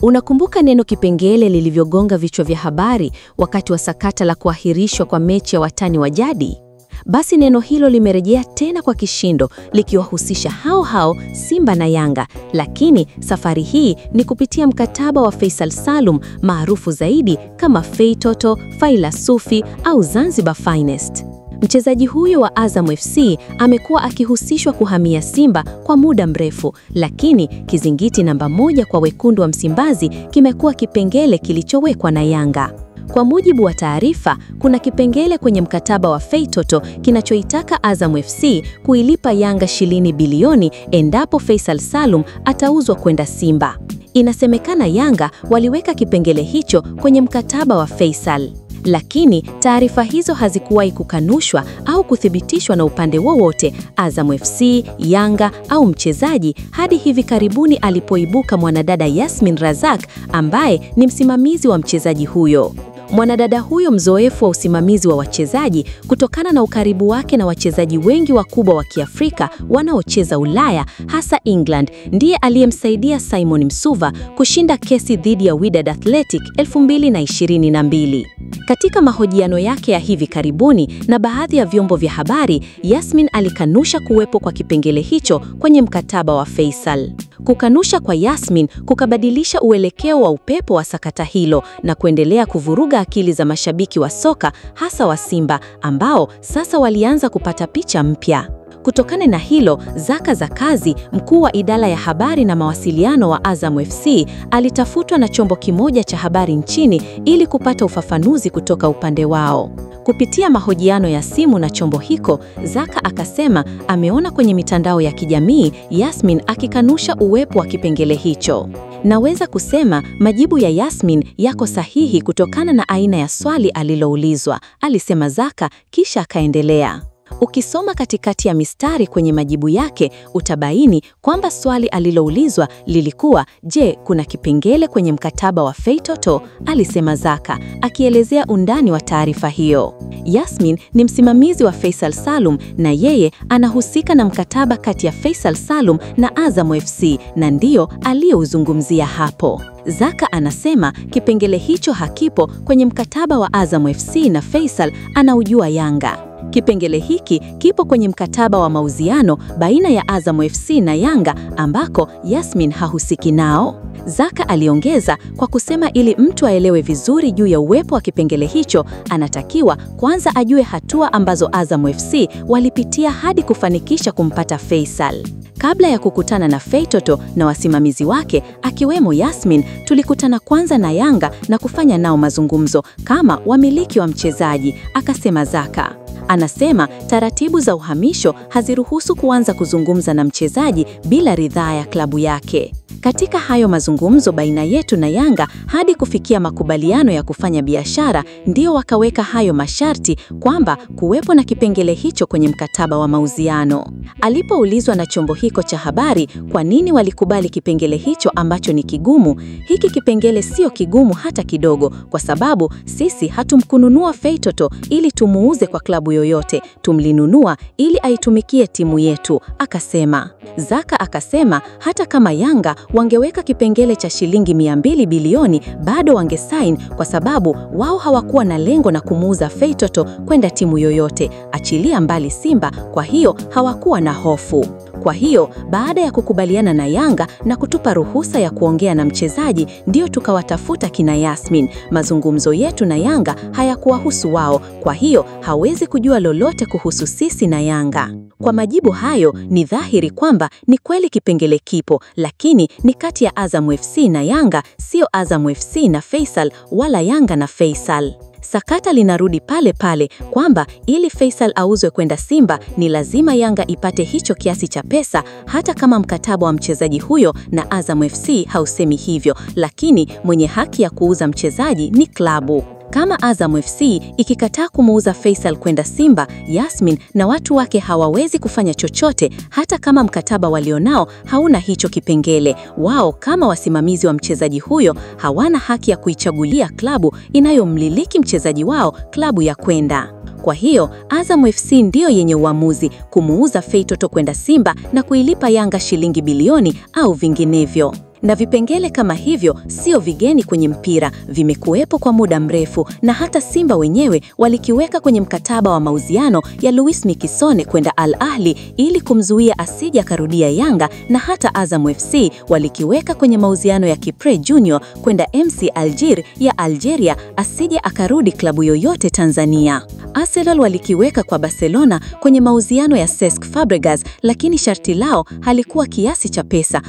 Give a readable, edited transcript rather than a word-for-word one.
Unakumbuka neno kipengele lilivyogonga vichwa vya habari wakati wa sakata la kuahirishwa kwa mechi ya watani wa jadi? Basi neno hilo limerejea tena kwa kishindo likiwahusisha hao Simba na Yanga, lakini safari hii ni kupitia mkataba wa Faisal Salum maarufu zaidi kama Feitoto, Faila Sufi au Zanzibar Finest. Mchezaji huyo wa Azam FC amekuwa akihusishwa kuhamia Simba kwa muda mrefu, lakini kizingiti namba moja kwa wekundu wa Msimbazi kimekuwa kipengele kilichowekwa na Yanga. Kwa mujibu wa taarifa, kuna kipengele kwenye mkataba wa Feitoto kinachoitaka Azam FC kuilipa Yanga shilingi bilioni endapo Faisal Salum atauzwa kwenda Simba. Inasemekana Yanga waliweka kipengele hicho kwenye mkataba wa Faisal. Lakini taarifa hizo hazikuwahi kukanushwa au kuthibitishwa na upande wowote, Azam FC, Yanga au mchezaji, hadi hivi karibuni alipoibuka mwanadada Yasmin Razak ambaye ni msimamizi wa mchezaji huyo. Mwanadada huyo mzoefu wa usimamizi wa wachezaji kutokana na ukaribu wake na wachezaji wengi wakubwa wa Kiafrika wanaocheza Ulaya, hasa England, ndiye aliyemsaidia Simon Msuva kushinda kesi dhidi ya Wydad Athletic 2022. Katika mahojiano yake ya hivi karibuni na baadhi ya vyombo vya habari, Yasmin alikanusha kuwepo kwa kipengele hicho kwenye mkataba wa Faisal. Kukanusha kwa Yasmin kukabadilisha uelekeo wa upepo wa sakata hilo na kuendelea kuvuruga akili za mashabiki wa soka, hasa wa Simba ambao sasa walianza kupata picha mpya. Kutokana na hilo, Zaka Zakazi, mkuu wa idara ya habari na mawasiliano wa Azam FC, alitafutwa na chombo kimoja cha habari nchini ili kupata ufafanuzi kutoka upande wao. Kupitia mahojiano ya simu na chombo hiko, Zaka akasema ameona kwenye mitandao ya kijamii Yasmin akikanusha uwepo wa kipengele hicho. Naweza kusema majibu ya Yasmin yako sahihi kutokana na aina ya swali aliloulizwa, alisema Zaka, kisha akaendelea. Ukisoma katikati ya mistari kwenye majibu yake, utabaini kwamba swali aliloulizwa lilikuwa, je, kuna kipengele kwenye mkataba wa Feitoto? Alisema Zaka, akielezea undani wa taarifa hiyo. Yasmin ni msimamizi wa Faisal Salum na yeye anahusika na mkataba kati ya Faisal Salum na Azam FC na ndiyo aliyouzungumzia hapo. Zaka anasema kipengele hicho hakipo kwenye mkataba wa Azam FC na Faisal anaujua Yanga. Kipengele hiki kipo kwenye mkataba wa mauziano baina ya Azam FC na Yanga ambako Yasmin hahusiki nao. Zaka aliongeza kwa kusema ili mtu aelewe vizuri juu ya uwepo wa kipengele hicho, anatakiwa kwanza ajue hatua ambazo Azam FC walipitia hadi kufanikisha kumpata Faisal. Kabla ya kukutana na Feitoto na wasimamizi wake akiwemo Yasmin, tulikutana kwanza na Yanga na kufanya nao mazungumzo kama wamiliki wa mchezaji, akasema Zaka. Anasema taratibu za uhamisho haziruhusu kuanza kuzungumza na mchezaji bila ridhaa ya klabu yake. Katika hayo mazungumzo baina yetu na Yanga hadi kufikia makubaliano ya kufanya biashara, ndio wakaweka hayo masharti kwamba kuwepo na kipengele hicho kwenye mkataba wa mauziano. Alipoulizwa na chombo hiko cha habari kwa nini walikubali kipengele hicho ambacho ni kigumu, hiki kipengele sio kigumu hata kidogo, kwa sababu sisi hatumkununua Feitoto ili tumuuze kwa klabu yoyote, tumlinunua ili aitumikie timu yetu, akasema. Zaka akasema hata kama Yanga wangeweka kipengele cha shilingi 200 bilioni bado wangesign kwa sababu wao hawakuwa na lengo na kumuuza Feitoto kwenda timu yoyote, achilia mbali Simba, kwa hiyo hawakuwa na hofu. Kwa hiyo, baada ya kukubaliana na Yanga na kutupa ruhusa ya kuongea na mchezaji, ndio tukawatafuta kina Yasmin. Mazungumzo yetu na Yanga hayakuwahusu wao, kwa hiyo hawezi kujua lolote kuhusu sisi na Yanga. Kwa majibu hayo, ni dhahiri kwamba ni kweli kipengele kipo, lakini ni kati ya Azam FC na Yanga, sio Azam FC na Faisal wala Yanga na Faisal. Sakata linarudi pale pale kwamba ili Faisal auzwe kwenda Simba ni lazima Yanga ipate hicho kiasi cha pesa, hata kama mkataba wa mchezaji huyo na Azam FC hausemi hivyo, lakini mwenye haki ya kuuza mchezaji ni klabu. Kama Azam FC ikikataa kumuuza Faisal kwenda Simba, Yasmin na watu wake hawawezi kufanya chochote, hata kama mkataba walionao hauna hicho kipengele. Wao kama wasimamizi wa mchezaji huyo hawana haki ya kuichagulia klabu inayomliliki mchezaji wao klabu ya kwenda. Kwa hiyo, Azam FC ndio yenye uamuzi kumuuza Feitoto kwenda Simba na kuilipa Yanga shilingi bilioni au vinginevyo. Na vipengele kama hivyo sio vigeni kwenye mpira, vimekuwepo kwa muda mrefu, na hata Simba wenyewe walikiweka kwenye mkataba wa mauziano ya Louis Mikisone kwenda Al Ahly ili kumzuia asije akarudia Yanga, na hata Azam FC walikiweka kwenye mauziano ya Kipre Junior kwenda MC Alger ya Algeria asije akarudi klabu yoyote Tanzania. Arsenal walikiweka kwa Barcelona kwenye mauziano ya Cesc Fabregas, lakini sharti lao halikuwa kiasi cha pesa.